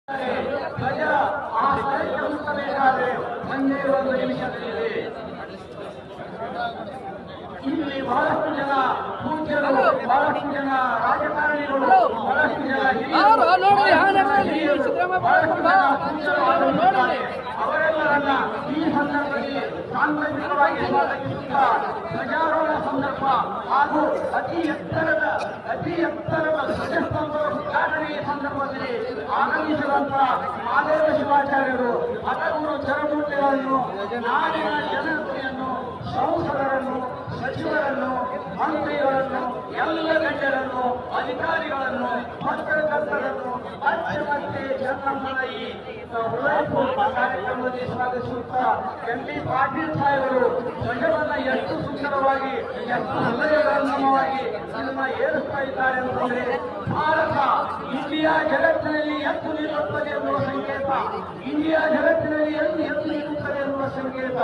ಧ್ವಜ ಆ ಸ್ಥಳಕ್ಕೆ ಮುಟ್ಟಬೇಕಾದ್ರೆ ಒಂದೇ ಒಂದು ನಿಮಿಷದಲ್ಲಿ ಇಲ್ಲಿ ಬಹಳಷ್ಟು ಜನ ಪೂಜ್ಯರು, ಬಹಳಷ್ಟು ಜನ ರಾಜಕಾರಣಿಗಳು, ಬಹಳಷ್ಟು ಜನ ಅವರೆಲ್ಲರನ್ನ ಈ ಸಂದರ್ಭದಲ್ಲಿ ಸಾಂಕೇತಿಕವಾಗಿ ಸ್ವಾಗತಿಸುತ್ತಾ ಧ್ವಜಾರೋಹಣ ಸಂದರ್ಭ ಹಾಗೂ ಅತಿ ಎತ್ತರದ ಧ್ವಜಸ್ತಂಭದ ಉದ್ಘಾಟನೆಯ ಸಂದರ್ಭದಲ್ಲಿ ಆಗಮಿಸಿದಂತಹ ಮಹಾದೇವ ಶಿವಾಚಾರ್ಯರು ಹಲವರು ಚರಮೂರ್ತಿಗಳನ್ನು, ನಾಡಿನ ಜನತೆಯನ್ನು, ಸಂಸದರನ್ನು, ಸಚಿವರನ್ನು, ಮಂತ್ರಿಗಳನ್ನು, ಎಲ್ಲ ಗಣ್ಯರನ್ನು, ಅಧಿಕಾರಿಗಳನ್ನು, ಪತ್ರಕರ್ತರನ್ನು ಮತ್ತೆ ಜನಮ್ಮನ ಈ ಹೃದಯಪೂರ್ವಕ ಕಾರ್ಯಕ್ರಮದಲ್ಲಿ ಸ್ವಾಗತಿಸುತ್ತಾ ಎಂ.ಬಿ. ಪಾಟೀಲ್ ಸಾಹೇಬರು ಧ್ವಜವನ್ನ ಎಷ್ಟು ಸುಂದರವಾಗಿ, ಎಷ್ಟು ಹೃದಯಗಂಗಮವಾಗಿ ಇದನ್ನ ಏರಿಸ್ತಾ ಇದ್ದಾರೆ ಅಂತಂದ್ರೆ ಭಾರತ ಇಂಡಿಯಾ ಜಗತ್ತಿನಲ್ಲಿ ಎತ್ತು ನಿಲ್ಲುತ್ತದೆ ಎನ್ನುವ ಸಂಕೇತ, ಇಂಡಿಯಾ ಜಗತ್ತಿನಲ್ಲಿ ಎತ್ತು ನಿಲ್ಲುತ್ತದೆ ಎನ್ನುವ ಸಂಕೇತ.